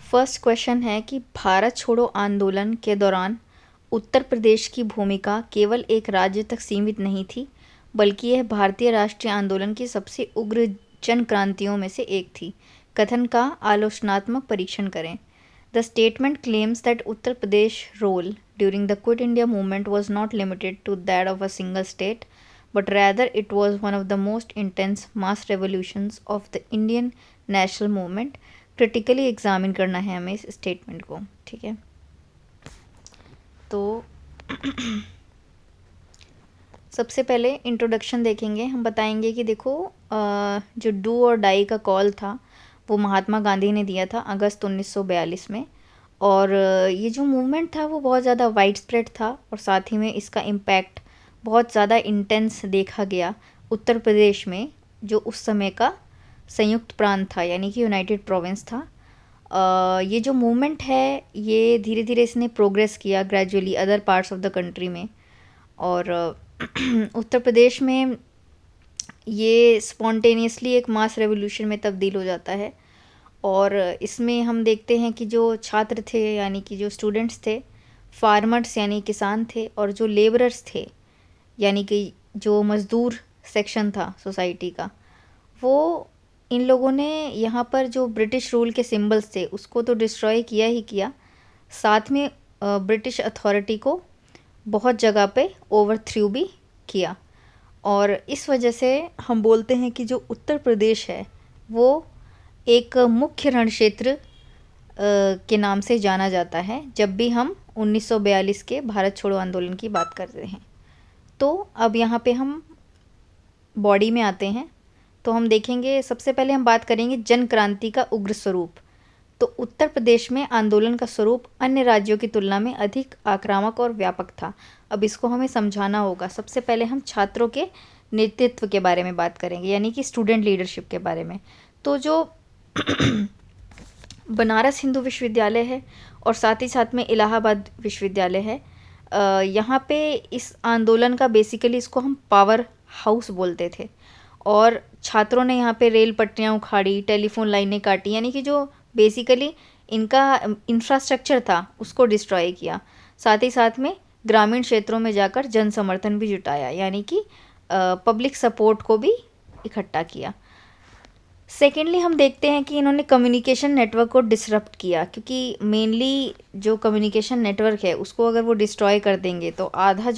First question है कि भारत छोड़ो आंदोलन के दौरान उत्तर प्रदेश की भूमिका केवल एक राज्य तक सीमित नहीं थी, बल्कि यह भारतीय राष्ट्रीय आंदोलन की सबसे उग्र जन क्रांतियों में से एक थी। कथन का आलोचनात्मक परीक्षण करें। The statement claims that Uttar Pradesh role during the Quit India movement was not limited to that of a single state, but rather it was one of the most intense mass revolutions of the Indian national movement। Critically examine करना है हमें इस statement को, ठीक है। तो सबसे पहले इंट्रोडक्शन देखेंगे। हम बताएंगे कि देखो जो डू और डाई का कॉल था वो महात्मा गांधी ने दिया था अगस्त 1942 में, और ये जो मूवमेंट था वो बहुत ज़्यादा वाइड स्प्रेड था और साथ ही में इसका इम्पैक्ट बहुत ज़्यादा इंटेंस देखा गया उत्तर प्रदेश में, जो उस समय का संयुक्त प्रांत था, यानी कि यूनाइटेड प्रोविंस था। ये जो मूवमेंट है ये धीरे धीरे इसने प्रोग्रेस किया gradually other parts of the country में, और उत्तर प्रदेश में ये स्पॉन्टेनियसली एक मास रेवोल्यूशन में तब्दील हो जाता है। और इसमें हम देखते हैं कि जो छात्र थे यानी कि जो स्टूडेंट्स थे, फार्मर्स यानी किसान थे, और जो लेबरर्स थे यानी कि जो मज़दूर सेक्शन था सोसाइटी का, वो इन लोगों ने यहाँ पर जो ब्रिटिश रूल के सिंबल्स थे उसको तो डिस्ट्रॉय किया ही किया, साथ में ब्रिटिश अथॉरिटी को बहुत जगह पे ओवरथ्रू भी किया। और इस वजह से हम बोलते हैं कि जो उत्तर प्रदेश है वो एक मुख्य रण क्षेत्र के नाम से जाना जाता है जब भी हम 1942 के भारत छोड़ो आंदोलन की बात करते हैं। तो अब यहाँ पे हम बॉडी में आते हैं, तो हम देखेंगे सबसे पहले हम बात करेंगे जन क्रांति का उग्र स्वरूप। तो उत्तर प्रदेश में आंदोलन का स्वरूप अन्य राज्यों की तुलना में अधिक आक्रामक और व्यापक था। अब इसको हमें समझाना होगा। सबसे पहले हम छात्रों के नेतृत्व के बारे में बात करेंगे, यानी कि स्टूडेंट लीडरशिप के बारे में। तो जो बनारस हिंदू विश्वविद्यालय है और साथ ही साथ में इलाहाबाद विश्वविद्यालय है, यहाँ पे इस आंदोलन का बेसिकली इसको हम पावर हाउस बोलते थे, और छात्रों ने यहाँ पे रेल पटरियाँ उखाड़ी, टेलीफोन लाइनें काटी, यानी कि जो बेसिकली इनका इंफ्रास्ट्रक्चर था उसको डिस्ट्रॉय किया। साथ ही साथ में ग्रामीण क्षेत्रों में जाकर जन समर्थन भी जुटाया, यानी कि पब्लिक सपोर्ट को भी इकट्ठा किया। सेकेंडली हम देखते हैं कि इन्होंने कम्युनिकेशन नेटवर्क को डिसरप्ट किया, क्योंकि मेनली जो कम्युनिकेशन नेटवर्क है उसको अगर वो डिस्ट्रॉय कर देंगे तो आधा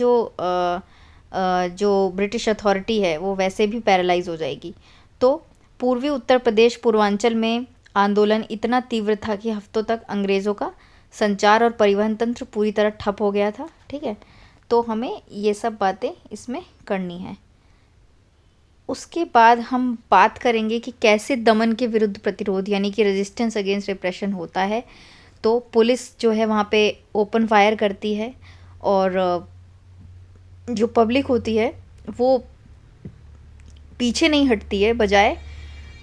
जो ब्रिटिश अथॉरिटी है वो वैसे भी पैरालाइज हो जाएगी। तो पूर्वी उत्तर प्रदेश पूर्वांचल में आंदोलन इतना तीव्र था कि हफ्तों तक अंग्रेज़ों का संचार और परिवहन तंत्र पूरी तरह ठप हो गया था, ठीक है। तो हमें ये सब बातें इसमें करनी है। उसके बाद हम बात करेंगे कि कैसे दमन के विरुद्ध प्रतिरोध यानी कि रेजिस्टेंस अगेंस्ट रिप्रेशन होता है। तो पुलिस जो है वहाँ पे ओपन फायर करती है, और जो पब्लिक होती है वो पीछे नहीं हटती है, बजाय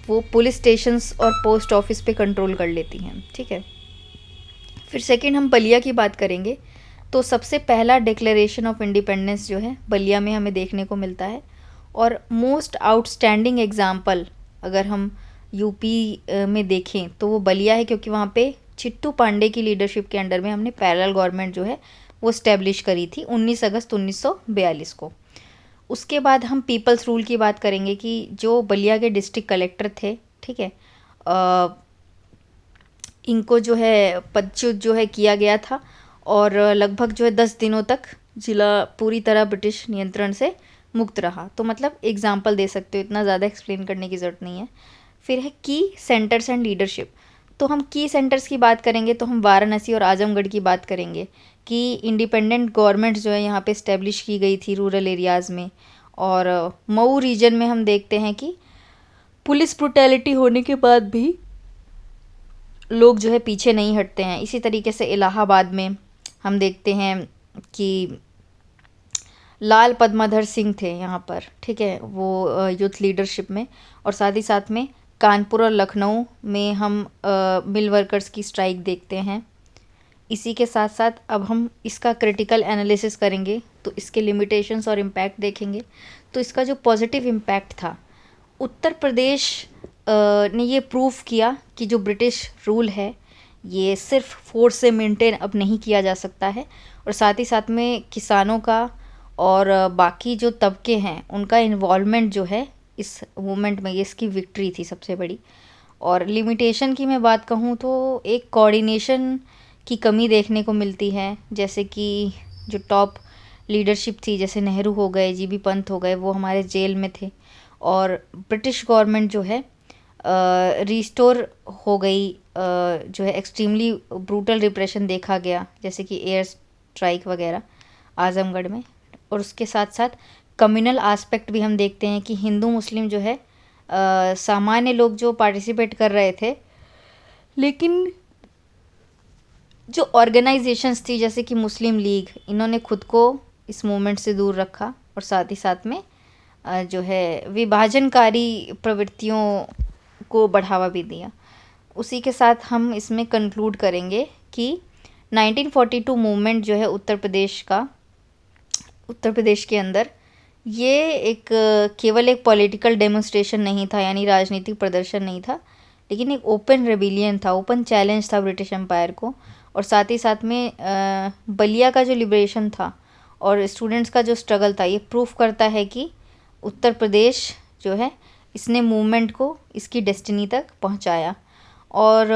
वो पुलिस स्टेशंस और पोस्ट ऑफिस पे कंट्रोल कर लेती हैं, ठीक है। फिर सेकंड हम बलिया की बात करेंगे। तो सबसे पहला डिक्लेरेशन ऑफ इंडिपेंडेंस जो है बलिया में हमें देखने को मिलता है, और मोस्ट आउटस्टैंडिंग एग्जाम्पल अगर हम यूपी में देखें तो वो बलिया है, क्योंकि वहाँ पे चिट्टू पांडे की लीडरशिप के अंडर में हमने पैरेलल गवर्नमेंट जो है वो स्टैब्लिश करी थी 19 अगस्त 1942 को। उसके बाद हम पीपल्स रूल की बात करेंगे कि जो बलिया के डिस्ट्रिक्ट कलेक्टर थे, ठीक है, इनको जो है पदच्युत जो है किया गया था, और लगभग जो है 10 दिनों तक जिला पूरी तरह ब्रिटिश नियंत्रण से मुक्त रहा। तो मतलब एग्जाम्पल दे सकते हो, इतना ज़्यादा एक्सप्लेन करने की ज़रूरत नहीं है। फिर है की सेंटर्स एंड लीडरशिप। तो हम की सेंटर्स की बात करेंगे तो हम वाराणसी और आजमगढ़ की बात करेंगे कि इंडिपेंडेंट गवर्नमेंट जो है यहाँ पे इस्टेब्लिश की गई थी रूरल एरियाज़ में। और मऊ रीजन में हम देखते हैं कि पुलिस ब्रुटैलिटी होने के बाद भी लोग जो है पीछे नहीं हटते हैं। इसी तरीके से इलाहाबाद में हम देखते हैं कि लाल पद्माधर सिंह थे यहाँ पर, ठीक है, वो यूथ लीडरशिप में। और साथ ही साथ में कानपुर और लखनऊ में हम मिल वर्कर्स की स्ट्राइक देखते हैं। इसी के साथ साथ अब हम इसका क्रिटिकल एनालिसिस करेंगे, तो इसके लिमिटेशंस और इम्पैक्ट देखेंगे। तो इसका जो पॉजिटिव इम्पैक्ट था, उत्तर प्रदेश ने ये प्रूव किया कि जो ब्रिटिश रूल है ये सिर्फ फोर्स से मेंटेन अब नहीं किया जा सकता है। और साथ ही साथ में किसानों का और बाकी जो तबके हैं उनका इन्वॉल्वमेंट जो है इस मूवमेंट में, ये इसकी विक्ट्री थी सबसे बड़ी। और लिमिटेशन की मैं बात कहूँ तो एक कोऑर्डिनेशन की कमी देखने को मिलती है, जैसे कि जो टॉप लीडरशिप थी, जैसे नेहरू हो गए, जीबी पंत हो गए, वो हमारे जेल में थे। और ब्रिटिश गवर्नमेंट जो है रिस्टोर हो गई, जो है एक्सट्रीमली ब्रूटल रिप्रेशन देखा गया, जैसे कि एयर स्ट्राइक वगैरह आज़मगढ़ में। और उसके साथ साथ कम्युनल आस्पेक्ट भी हम देखते हैं कि हिंदू मुस्लिम जो है सामान्य लोग जो पार्टिसिपेट कर रहे थे, लेकिन जो ऑर्गेनाइजेशंस थी जैसे कि मुस्लिम लीग, इन्होंने खुद को इस मूवमेंट से दूर रखा और साथ ही साथ में जो है विभाजनकारी प्रवृत्तियों को बढ़ावा भी दिया। उसी के साथ हम इसमें कंक्लूड करेंगे कि 1942 मूवमेंट जो है उत्तर प्रदेश के अंदर, ये एक केवल एक पॉलिटिकल डेमोन्स्ट्रेशन नहीं था, यानी राजनीतिक प्रदर्शन नहीं था, लेकिन एक ओपन रेबिलियन था, ओपन चैलेंज था ब्रिटिश एम्पायर को। और साथ ही साथ में बलिया का जो लिबरेशन था और स्टूडेंट्स का जो स्ट्रगल था, ये प्रूफ करता है कि उत्तर प्रदेश जो है इसने मूवमेंट को इसकी डेस्टिनी तक पहुंचाया। और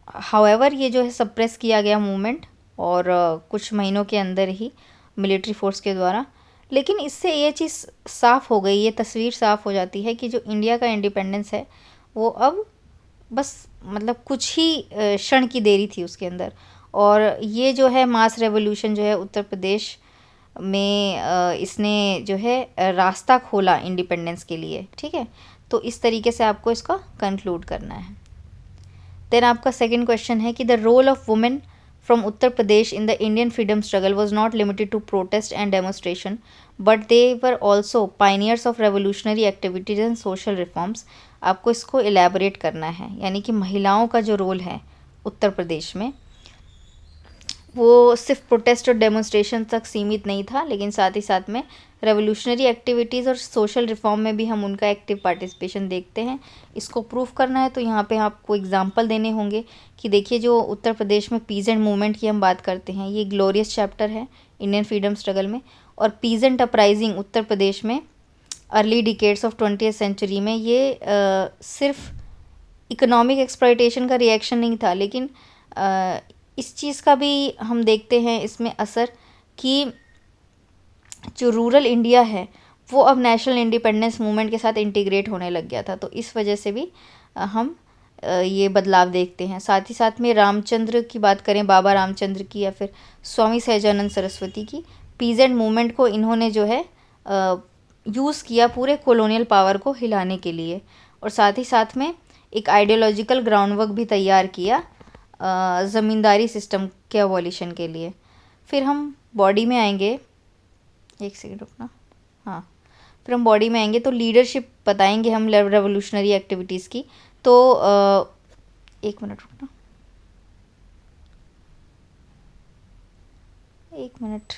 हाउएवर ये जो है सप्रेस किया गया मूवमेंट, और कुछ महीनों के अंदर ही मिलिट्री फोर्स के द्वारा। लेकिन इससे ये चीज़ साफ़ हो गई, ये तस्वीर साफ़ हो जाती है कि जो इंडिया का इंडिपेंडेंस है वो अब बस मतलब कुछ ही क्षण की देरी थी उसके अंदर। और ये जो है मास रेवोल्यूशन जो है उत्तर प्रदेश में इसने जो है रास्ता खोला इंडिपेंडेंस के लिए, ठीक है। तो इस तरीके से आपको इसका कंक्लूड करना है। देन आपका सेकंड क्वेश्चन है कि the role of women from Uttar Pradesh in the Indian freedom struggle was not limited to protest and demonstration, but they were also pioneers of revolutionary activities and social reforms. आपको इसको elaborate करना है, यानी कि महिलाओं का जो role है उत्तर प्रदेश में वो सिर्फ प्रोटेस्ट और डेमोन्स्ट्रेशन तक सीमित नहीं था, लेकिन साथ ही साथ में रेवोल्यूशनरी एक्टिविटीज़ और सोशल रिफॉर्म में भी हम उनका एक्टिव पार्टिसिपेशन देखते हैं। इसको प्रूफ करना है तो यहाँ पे आपको एग्जांपल देने होंगे कि देखिए जो उत्तर प्रदेश में पीजेंट मूवमेंट की हम बात करते हैं, ये ग्लोरियस चैप्टर है इंडियन फ्रीडम स्ट्रगल में। और पीजेंट अपराइजिंग उत्तर प्रदेश में early decades of 20th century में, ये सिर्फ इकोनॉमिक एक्सप्लॉयटेशन का रिएक्शन नहीं था, लेकिन इस चीज़ का भी हम देखते हैं इसमें असर कि जो रूरल इंडिया है वो अब नेशनल इंडिपेंडेंस मूवमेंट के साथ इंटीग्रेट होने लग गया था। तो इस वजह से भी हम ये बदलाव देखते हैं। साथ ही साथ में रामचंद्र की बात करें, बाबा रामचंद्र की या फिर स्वामी सहजानंद सरस्वती की, पीजेंट मूवमेंट को इन्होंने जो है यूज़ किया पूरे कॉलोनियल पावर को हिलाने के लिए। और साथ ही साथ में एक आइडियोलॉजिकल ग्राउंडवर्क भी तैयार किया ज़मींदारी सिस्टम के अबॉलिशन के लिए। फिर हम बॉडी में आएंगे, एक सेकंड रुकना, हाँ, फिर हम बॉडी में आएंगे तो लीडरशिप बताएंगे हम रेवोल्यूशनरी एक्टिविटीज़ की। तो एक मिनट रुकना, एक मिनट,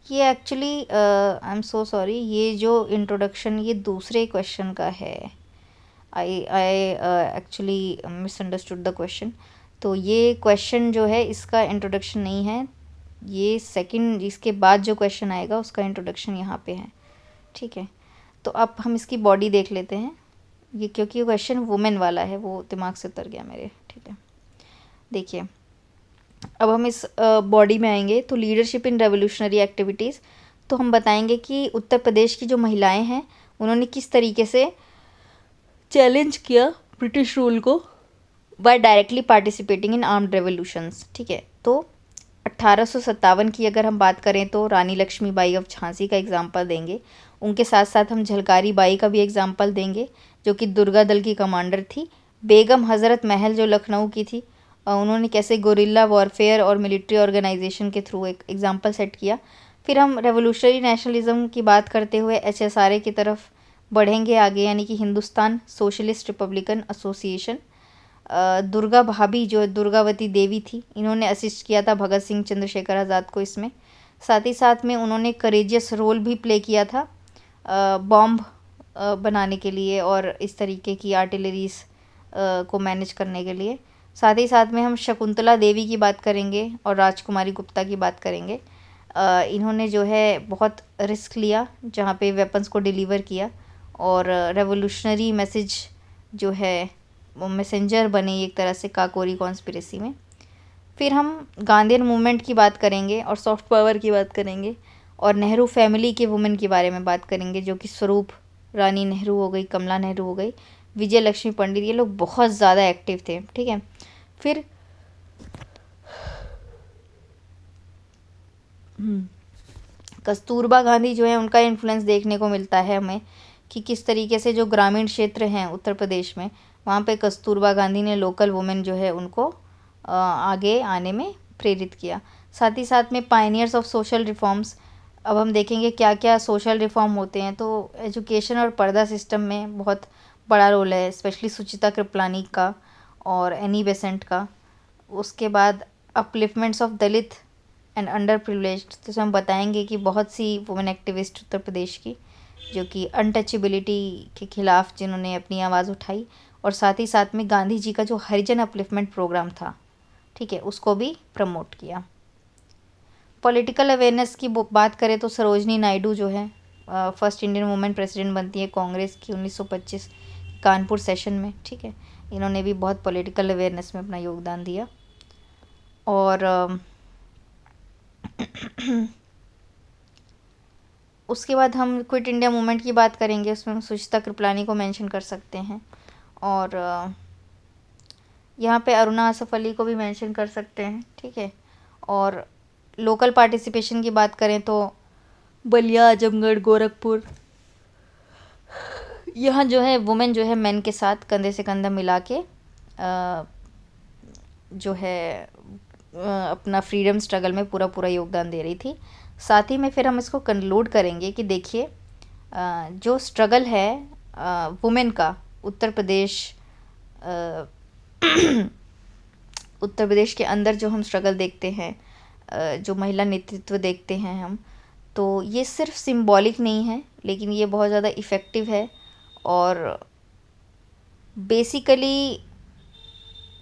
ये actually I am so sorry, ये जो इंट्रोडक्शन ये दूसरे क्वेश्चन का है। I actually misunderstood the question. तो ये क्वेश्चन जो है इसका इंट्रोडक्शन नहीं है, ये सेकंड इसके बाद जो क्वेश्चन आएगा उसका इंट्रोडक्शन यहाँ पे है, ठीक है। तो अब हम इसकी बॉडी देख लेते हैं, ये क्योंकि क्वेश्चन वुमेन वाला है वो दिमाग से उतर गया मेरे, ठीक है। देखिए अब हम इस बॉडी में आएंगे तो लीडरशिप इन रेवोल्यूशनरी एक्टिविटीज़, तो हम बताएंगे कि उत्तर प्रदेश की जो महिलाएं हैं उन्होंने किस तरीके से चैलेंज किया ब्रिटिश रूल को by directly participating in armed revolutions, ठीक है। तो 1857 की अगर हम बात करें तो रानी लक्ष्मीबाई ऑफ झांसी का एग्जाम्पल देंगे। उनके साथ साथ हम झलकारी बाई का भी एग्जाम्पल देंगे जो कि दुर्गा दल की कमांडर थी। बेगम हज़रत महल जो लखनऊ की थी, उन्होंने कैसे गोरिल्ला वॉरफेयर और मिलिट्री ऑर्गेनाइजेशन के थ्रू एक एग्जाम्पल सेट किया। फिर हम रेवोल्यूशनरी नेशनलिज्म की बात करते हुए HSRA की तरफ बढ़ेंगे आगे, यानी कि Hindustan socialist Republican association. Durga भाभी जो दुर्गावती देवी थी, इन्होंने असिस्ट किया था भगत सिंह चंद्रशेखर आज़ाद को इसमें। साथ ही साथ में उन्होंने करेजियस रोल भी प्ले किया था बॉम्ब बनाने के लिए और इस तरीके की आर्टिलरीज को मैनेज करने के लिए। साथ ही साथ में हम शकुंतला देवी की बात करेंगे और राजकुमारी गुप्ता की बात करेंगे। इन्होंने जो है बहुत रिस्क लिया जहाँ पे वेपन्स को डिलीवर किया और रेवोल्यूशनरी मैसेज जो है वो मैसेंजर बने एक तरह से काकोरी कॉन्स्पिरेसी में। फिर हम गांधीयन मूवमेंट की बात करेंगे और सॉफ्ट पावर की बात करेंगे और नेहरू फैमिली के वुमेन के बारे में बात करेंगे, जो कि स्वरूप रानी नेहरू हो गई, कमला नेहरू हो गई, विजय लक्ष्मी पंडित, ये लोग बहुत ज़्यादा एक्टिव थे। ठीक है, फिर कस्तूरबा गांधी जो है उनका इन्फ्लुएंस देखने को मिलता है हमें कि किस तरीके से जो ग्रामीण क्षेत्र हैं उत्तर प्रदेश में, वहाँ पे कस्तूरबा गांधी ने लोकल वुमेन जो है उनको आगे आने में प्रेरित किया। साथ ही साथ में पायनियर्स ऑफ सोशल रिफॉर्म्स, अब हम देखेंगे क्या क्या सोशल रिफॉर्म होते हैं। तो एजुकेशन और पर्दा सिस्टम में बहुत बड़ा रोल है, स्पेशली सुचिता कृपलानी का और एनी बेसेंट का। उसके बाद upliftments of Dalit and underprivileged, तो हम बताएंगे कि बहुत सी वुमेन एक्टिविस्ट उत्तर प्रदेश की जो कि अनटचेबिलिटी के खिलाफ जिन्होंने अपनी आवाज़ उठाई, और साथ ही साथ में गांधी जी का जो हरिजन अपलिफ्टमेंट प्रोग्राम था, ठीक है, उसको भी प्रमोट किया। पॉलिटिकल अवेयरनेस की बात करें तो सरोजनी नायडू जो है फर्स्ट इंडियन वुमेन प्रेसिडेंट बनती है कांग्रेस की 1925 कानपुर सेशन में। ठीक है, इन्होंने भी बहुत पॉलिटिकल अवेयरनेस में अपना योगदान दिया। और उसके बाद हम क्विट इंडिया मूवमेंट की बात करेंगे, उसमें हम सुचिता कृपलानी को मेंशन कर सकते हैं और यहाँ पे अरुणा आसफ अली को भी मेंशन कर सकते हैं। ठीक है, और लोकल पार्टिसिपेशन की बात करें तो बलिया, आजमगढ़, गोरखपुर, यहाँ जो है वुमेन जो है मेन के साथ कंधे से कंधा मिला के जो है अपना फ्रीडम स्ट्रगल में पूरा पूरा योगदान दे रही थी। साथ ही में फिर हम इसको कंक्लूड करेंगे कि देखिए जो स्ट्रगल है वुमेन का उत्तर प्रदेश उत्तर प्रदेश के अंदर जो हम स्ट्रगल देखते हैं, जो महिला नेतृत्व देखते हैं हम, तो ये सिर्फ सिंबॉलिक नहीं है, लेकिन ये बहुत ज़्यादा इफ़ेक्टिव है। और बेसिकली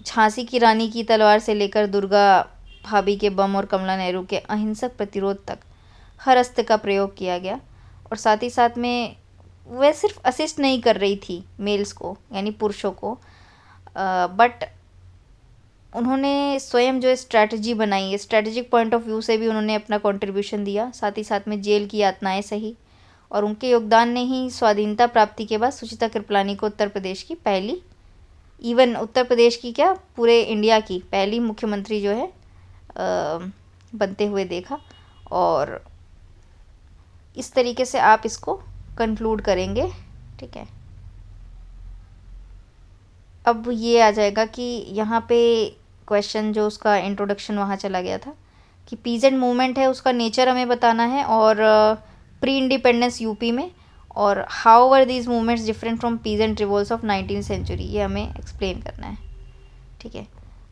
झांसी की रानी की तलवार से लेकर दुर्गा भाभी के बम और कमला नेहरू के अहिंसक प्रतिरोध तक हर अस्त्र का प्रयोग किया गया। और साथ ही साथ में वह सिर्फ असिस्ट नहीं कर रही थी मेल्स को, यानी पुरुषों को, बट उन्होंने स्वयं जो स्ट्रैटेजी बनाई है, स्ट्रैटेजिक पॉइंट ऑफ व्यू से भी उन्होंने अपना कंट्रीब्यूशन दिया। साथ ही साथ में जेल की यातनाएं सही, और उनके योगदान ने ही स्वाधीनता प्राप्ति के बाद सुचिता कृपलानी को उत्तर प्रदेश की पहली, इवन उत्तर प्रदेश की क्या पूरे इंडिया की पहली मुख्यमंत्री जो है बनते हुए देखा। और इस तरीके से आप इसको कंक्लूड करेंगे। ठीक है, अब ये आ जाएगा कि यहाँ पे क्वेश्चन जो उसका इंट्रोडक्शन वहाँ चला गया था कि पीजेंट मूवमेंट है उसका नेचर हमें बताना है, और प्री इंडिपेंडेंस यूपी में, और how were these movements different from peasant revolts of 19th century, ये हमें एक्सप्लेन करना है। ठीक है,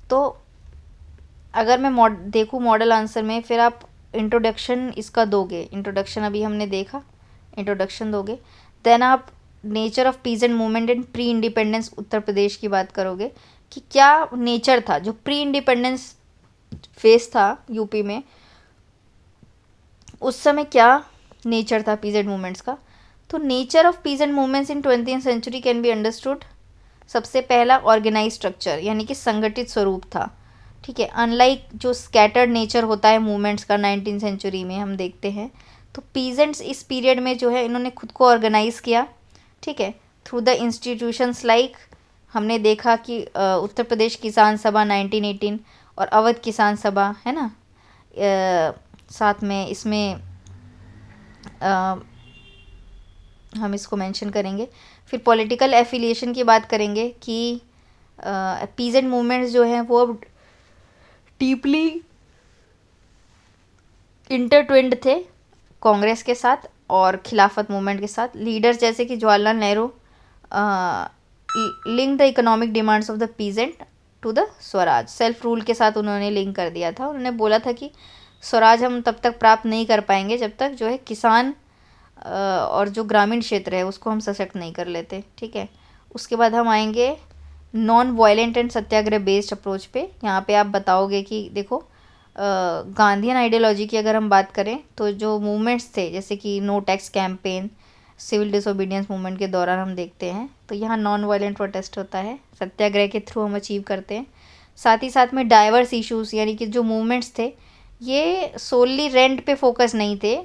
तो अगर मैं देखूँ मॉडल आंसर में, फिर आप इंट्रोडक्शन इसका दोगे, इंट्रोडक्शन अभी हमने देखा, इंट्रोडक्शन दोगे, देन आप nature of peasant movement and pre independence Uttar Pradesh की बात करोगे कि क्या नेचर था जो प्री इंडिपेंडेंस फेस था यूपी में, उस समय क्या नेचर था पीजेंट मूवमेंट्स का। तो nature of peasant movements in 20th century can be understood. सबसे पहला ऑर्गेनाइज स्ट्रक्चर, यानी कि संगठित स्वरूप था। ठीक है, अनलाइक जो स्कैटर्ड नेचर होता है मूवमेंट्स का 19th सेंचुरी में हम देखते हैं, तो पीजेंट्स इस पीरियड में जो है इन्होंने खुद को ऑर्गेनाइज किया। ठीक है, थ्रू द इंस्टीट्यूशंस लाइक हमने देखा कि उत्तर प्रदेश किसान सभा 1918 और अवध किसान सभा है ना, साथ में इसमें हम इसको मेंशन करेंगे। फिर पॉलिटिकल एफिलिएशन की बात करेंगे कि पीजेंट मूवमेंट्स जो हैं वो अब डीपली इंटरट्विन्ड थे कांग्रेस के साथ और खिलाफत मूवमेंट के साथ। लीडर्स जैसे कि Jawaharlal Nehru link the economic demands of the peasant to the swaraj, self rule के साथ उन्होंने लिंक कर दिया था। उन्होंने बोला था कि स्वराज हम तब तक प्राप्त नहीं कर पाएंगे जब तक जो है किसान और जो ग्रामीण क्षेत्र है उसको हम सशक्त नहीं कर लेते। ठीक है, उसके बाद हम आएंगे non violent and Satyagraha based approach पे। यहाँ पे आप बताओगे कि देखो गांधीयन आइडियोलॉजी की अगर हम बात करें तो जो मूवमेंट्स थे जैसे कि no tax campaign, civil disobedience movement के दौरान हम देखते हैं तो यहाँ नॉन वायलेंट प्रोटेस्ट होता है, सत्याग्रह के थ्रू हम अचीव करते हैं। साथ ही साथ में डाइवर्स इश्यूज़ यानी कि जो मूवमेंट्स थे ये सोली रेंट पे फोकस नहीं थे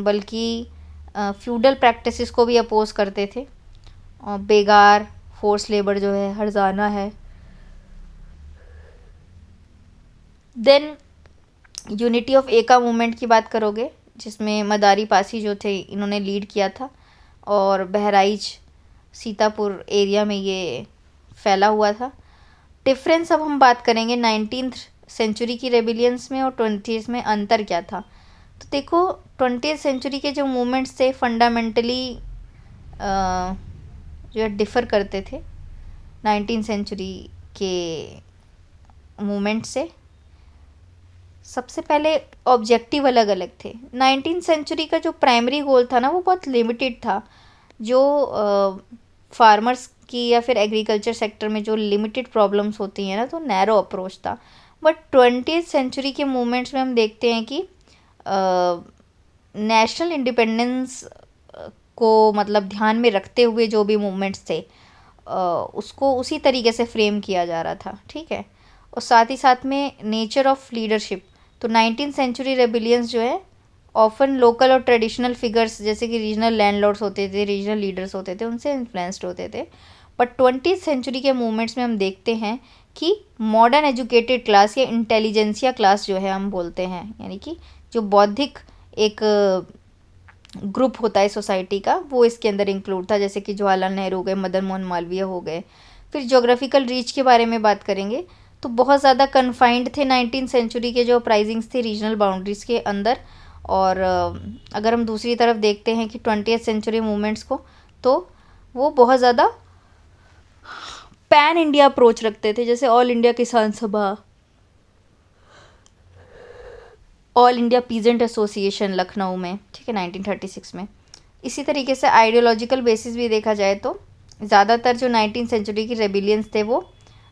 बल्कि फ्यूडल प्रैक्टिसेस को भी अपोज करते थे। और बेगार, फोर्स लेबर जो है, हरजाना है। देन यूनिटी ऑफ एका मूवमेंट की बात करोगे जिसमें मदारी पासी जो थे इन्होंने लीड किया था और बहराइच सीतापुर एरिया में ये फैला हुआ था। डिफरेंस अब हम बात करेंगे 19th सेंचुरी की रेबिलियंस में और 20th में अंतर क्या था। तो देखो 20th सेंचुरी के जो मूवमेंट्स थे फंडामेंटली जो है डिफ़र करते थे 19th सेंचुरी के मूवमेंट से। सबसे पहले ऑब्जेक्टिव अलग अलग थे। 19th सेंचुरी का जो प्राइमरी गोल था ना वो बहुत लिमिटेड था। जो फार्मर्स की या फिर एग्रीकल्चर सेक्टर में जो लिमिटेड प्रॉब्लम्स होती हैं ना तो नैरो अप्रोच था। बट 20th सेंचुरी के मूवमेंट्स में हम देखते हैं कि नेशनल इंडिपेंडेंस को मतलब ध्यान में रखते हुए जो भी मूवमेंट्स थे उसको उसी तरीके से फ्रेम किया जा रहा था, ठीक है। और साथ ही साथ में नेचर ऑफ लीडरशिप, तो 19th सेंचुरी रेबिलियंस जो है ऑफन लोकल और ट्रेडिशनल फिगर्स जैसे कि रीजनल लैंडलॉर्ड्स होते थे, रीजनल लीडर्स होते थे, उनसे इन्फ्लुएंस्ड होते थे। बट 20th सेंचुरी के मूवमेंट्स में हम देखते हैं कि मॉडर्न एजुकेटेड क्लास या इंटेलिजेंसिया क्लास जो है हम बोलते हैं, यानी कि जो बौद्धिक एक ग्रुप होता है सोसाइटी का वो इसके अंदर इंक्लूड था, जैसे कि जवाहरलाल नेहरू हो गए, मदन मोहन मालवीय हो गए। फिर जोग्राफिकल रीच के बारे में बात करेंगे तो बहुत ज़्यादा कन्फाइंड थे 19th सेंचुरी के जो अपराइजिंग्स थे रीजनल बाउंड्रीज़ के अंदर। और अगर हम दूसरी तरफ देखते हैं कि 20th सेंचुरी मूवमेंट्स को तो वो बहुत ज़्यादा पैन इंडिया अप्रोच रखते थे, जैसे ऑल इंडिया किसान सभा, all India peasant association Lucknow में, ठीक है, 1936 में। इसी तरीके से आइडियोलॉजिकल बेसिस भी देखा जाए तो ज़्यादातर जो 19th सेंचुरी की रेबिलियंस थे वो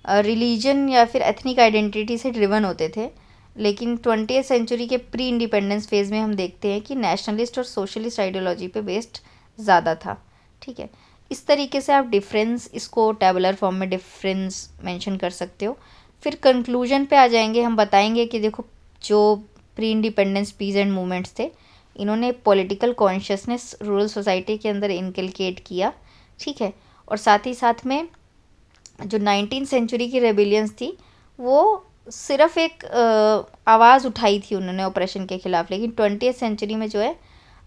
रिलीजन या फिर एथनिक आइडेंटिटी से ड्रिवन होते थे। लेकिन 20th सेंचुरी के प्री इंडिपेंडेंस फेज़ में हम देखते हैं कि नेशनलिस्ट और सोशलिस्ट आइडियोलॉजी पे बेस्ड ज़्यादा था, ठीक है। इस तरीके से आप डिफरेंस इसको टेबुलर फॉर्म में डिफरेंस मेंशन कर सकते हो। फिर कंक्लूजन पे आ जाएंगे, हम बताएंगे कि देखो जो प्री इंडिपेंडेंस पीजेंट मूवमेंट्स थे इन्होंने पॉलिटिकल कॉन्शियसनेस रूरल सोसाइटी के अंदर इनकलकेट किया, ठीक है। और साथ ही साथ में जो 19th सेंचुरी की रेबिलियंस थी वो सिर्फ एक आवाज़ उठाई थी उन्होंने ऑपरेशन के ख़िलाफ़, लेकिन 20th सेंचुरी में जो है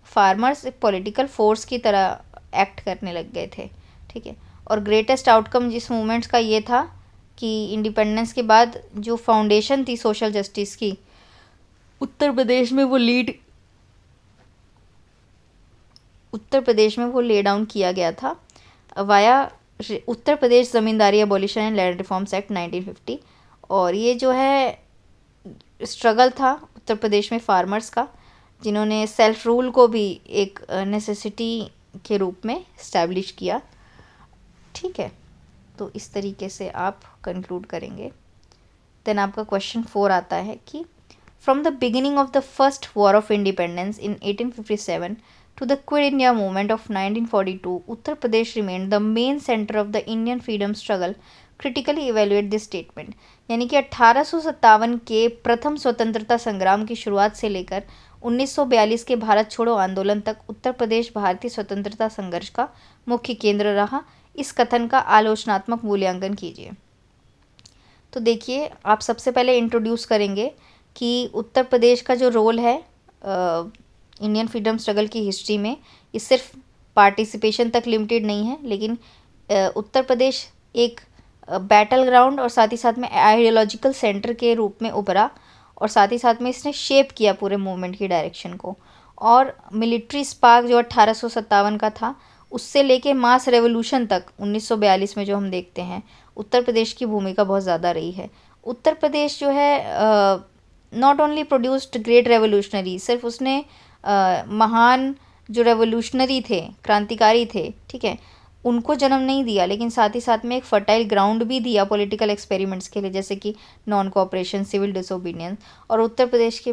फार्मर्स एक पॉलिटिकल फोर्स की तरह एक्ट करने लग गए थे, ठीक है। और ग्रेटेस्ट आउटकम जिस मूवमेंट्स का ये था कि इंडिपेंडेंस के बाद जो फाउंडेशन थी सोशल जस्टिस की उत्तर प्रदेश में वो ले डाउन किया गया था via Uttar Pradesh ज़मींदारी abolition and land reforms act 1950। और ये जो है स्ट्रगल था उत्तर प्रदेश में फार्मर्स का, जिन्होंने सेल्फ रूल को भी एक नेसेसिटी के रूप में इस्टेब्लिश किया, ठीक है। तो इस तरीके से आप कंक्लूड करेंगे। देन आपका क्वेश्चन 4 आता है कि from the beginning of the first war of independence in 1857 to the Quit India movement of 1942, Uttar Pradesh remained the main center of the Indian freedom struggle. Critically evaluate this statement. यानी कि 1857 के प्रथम स्वतंत्रता संग्राम की शुरुआत से लेकर 1942 के भारत छोड़ो आंदोलन तक उत्तर प्रदेश भारतीय स्वतंत्रता संघर्ष का मुख्य केंद्र रहा। इस कथन का आलोचनात्मक मूल्यांकन कीजिए। तो देखिए, आप सबसे पहले इंट्रोड्यूस करेंगे कि उत्तर प्रदेश का जो रोल है इंडियन फ्रीडम स्ट्रगल की हिस्ट्री में, ये सिर्फ पार्टिसिपेशन तक लिमिटेड नहीं है, लेकिन उत्तर प्रदेश एक बैटल ग्राउंड और साथ ही साथ में आइडियोलॉजिकल सेंटर के रूप में उभरा और साथ ही साथ में इसने शेप किया पूरे मूवमेंट की डायरेक्शन को। और मिलिट्री स्पार्क जो 1857 का था उससे लेके मास रेवोल्यूशन तक 1942 में जो हम देखते हैं, उत्तर प्रदेश की भूमिका बहुत ज़्यादा रही है। उत्तर प्रदेश जो है not only produced great revolutionary, सिर्फ उसने महान जो रेवोल्यूशनरी थे, क्रांतिकारी थे, ठीक है, उनको जन्म नहीं दिया, लेकिन साथ ही साथ में एक फर्टाइल ग्राउंड भी दिया पॉलिटिकल एक्सपेरिमेंट्स के लिए, जैसे कि नॉन कोऑपरेशन, सिविल डिसोबीडियंस। और उत्तर प्रदेश के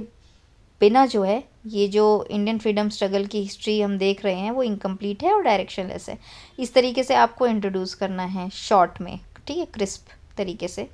बिना जो है ये जो इंडियन फ्रीडम स्ट्रगल की हिस्ट्री हम देख रहे हैं वो इनकम्प्लीट है और डायरेक्शनलेस है। इस तरीके से आपको इंट्रोड्यूस करना है शॉर्ट में, ठीक है, क्रिस्प तरीके से।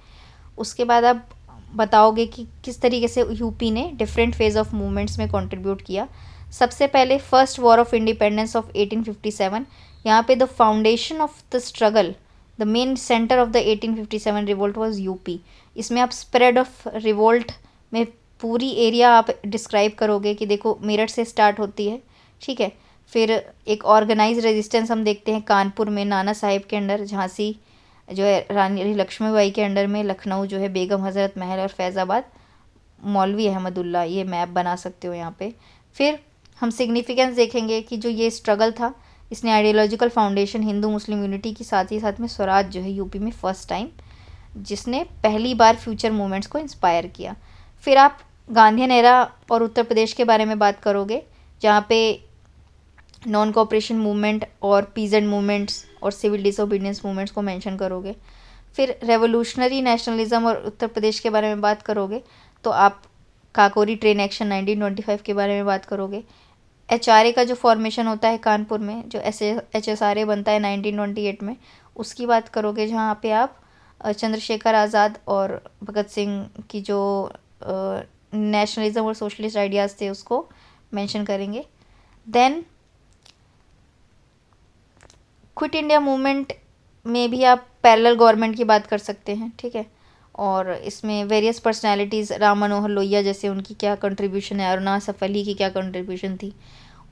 उसके बाद आप बताओगे कि किस तरीके से यूपी ने डिफरेंट फेज ऑफ मूवमेंट्स में कंट्रीब्यूट किया। सबसे पहले first war of independence of 1857, यहाँ पे the foundation of the struggle, the main centre of the 1857 revolt was UP. इसमें आप स्प्रेड ऑफ रिवोल्ट में पूरी एरिया आप डिस्क्राइब करोगे कि देखो मेरठ से स्टार्ट होती है, ठीक है। फिर एक ऑर्गेनाइज रेजिस्टेंस हम देखते हैं कानपुर में नाना साहिब के अंडर, झांसी जो है रानी लक्ष्मीबाई के अंडर में, लखनऊ जो है बेगम हज़रत महल, और फैज़ाबाद मौलवी अहमदुल्ला। ये मैप बना सकते हो यहाँ पे। फिर हम सिग्निफिकेंस देखेंगे कि जो ये स्ट्रगल था इसने ideological foundation Hindu Muslim unity की, साथ ही साथ में स्वराज जो है यूपी में फर्स्ट टाइम, जिसने पहली बार फ्यूचर मूवमेंट्स को इंस्पायर किया। फिर आप गांधीयन एरा और उत्तर प्रदेश के बारे में बात करोगे, जहाँ पे नॉन कोऑपरेशन मूवमेंट और पीजेंट मूवमेंट्स और सिविल डिसोबीडियंस मूवमेंट्स को मेंशन करोगे। फिर रेवोल्यूशनरी नेशनलिज्म और उत्तर प्रदेश के बारे में बात करोगे तो आप काकोरी ट्रेन एक्शन 1925 के बारे में बात करोगे। HRA का जो फॉर्मेशन होता है कानपुर में, जो HSRA बनता है 1928 में, उसकी बात करोगे, जहाँ पे आप चंद्रशेखर आज़ाद और भगत सिंह की जो नेशनलिज्म और सोशलिस्ट आइडियाज़ थे उसको मेंशन करेंगे। देन क्विट इंडिया मूवमेंट में भी आप पैरेलल गवर्नमेंट की बात कर सकते हैं, ठीक है। और इसमें वेरियस पर्सनालिटीज़, राम मनोहर लोहिया जैसे, उनकी क्या कंट्रीब्यूशन है, अरुणा सफली की क्या कंट्रीब्यूशन थी,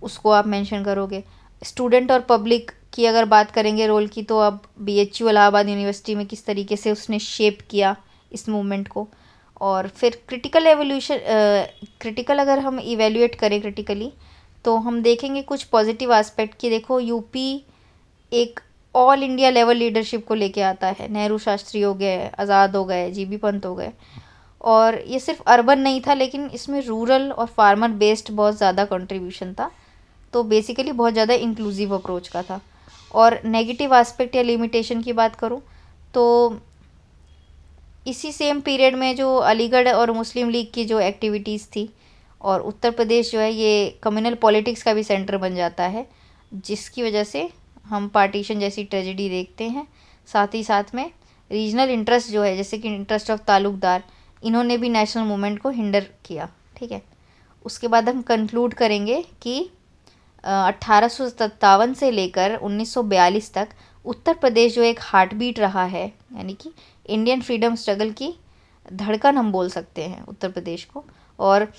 उसको आप मेंशन करोगे। स्टूडेंट और पब्लिक की अगर बात करेंगे रोल की, तो अब BHU इलाहाबाद यूनिवर्सिटी में किस तरीके से उसने शेप किया इस मूवमेंट को। और फिर क्रिटिकल अगर हम इवेल्युएट करें क्रिटिकली, तो हम देखेंगे कुछ पॉजिटिव एस्पेक्ट की। देखो यूपी एक ऑल इंडिया लेवल लीडरशिप को लेके आता है। नेहरू शास्त्री हो गए, आज़ाद हो गए, GB पंत हो गए। और ये सिर्फ अर्बन नहीं था, लेकिन इसमें रूरल और फार्मर बेस्ड बहुत ज़्यादा कंट्रीब्यूशन था। तो बेसिकली बहुत ज़्यादा इंक्लूसिव अप्रोच का था। और नेगेटिव एस्पेक्ट या लिमिटेशन की बात करूँ तो इसी सेम पीरियड में जो अलीगढ़ और मुस्लिम लीग की जो एक्टिविटीज़ थी, और उत्तर प्रदेश जो है ये कम्युनल पॉलिटिक्स का भी सेंटर बन जाता है, जिसकी वजह से हम पार्टीशन जैसी ट्रेजेडी देखते हैं। साथ ही साथ में रीजनल इंटरेस्ट जो है, जैसे कि इंटरेस्ट ऑफ तालुकदार, इन्होंने भी नेशनल मूवमेंट को हिंडर किया, ठीक है। उसके बाद हम कंक्लूड करेंगे कि 1857 से लेकर 1942 तक उत्तर प्रदेश जो एक हार्ट बीट रहा है, यानी कि इंडियन फ्रीडम स्ट्रगल की धड़कन हम बोल सकते हैं उत्तर प्रदेश को। और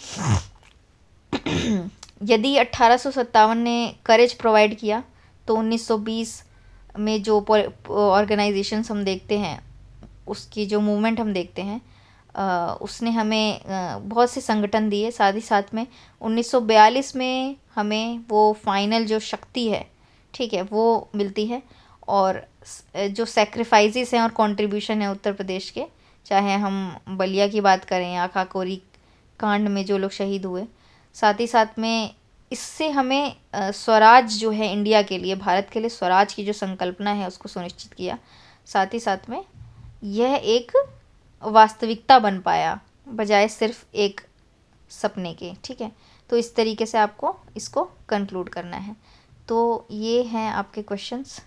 यदि 1857 ने करेज प्रोवाइड किया, तो 1920 में जो ऑर्गेनाइजेशंस हम देखते हैं, उसकी जो मूवमेंट हम देखते हैं, उसने हमें बहुत से संगठन दिए। साथ ही साथ में 1942 में हमें वो फाइनल जो शक्ति है, ठीक है, वो मिलती है। और जो सेक्रीफाइसेस हैं और कंट्रीब्यूशन है उत्तर प्रदेश के, चाहे हम बलिया की बात करें या काकोरी कांड में जो लोग शहीद हुए, साथ ही साथ में इससे हमें स्वराज जो है इंडिया के लिए, भारत के लिए स्वराज की जो संकल्पना है उसको सुनिश्चित किया। साथ ही साथ में यह एक वास्तविकता बन पाया, बजाय सिर्फ एक सपने के, ठीक है। तो इस तरीके से आपको इसको कंक्लूड करना है। तो ये हैं आपके क्वेश्चंस,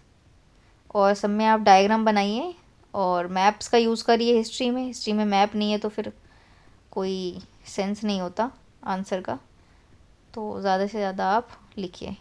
और सब में आप डायग्राम बनाइए और मैप्स का यूज़ करिए हिस्ट्री में। हिस्ट्री में मैप नहीं है तो फिर कोई सेंस नहीं होता आंसर का। तो ज़्यादा से ज़्यादा आप लिखिए।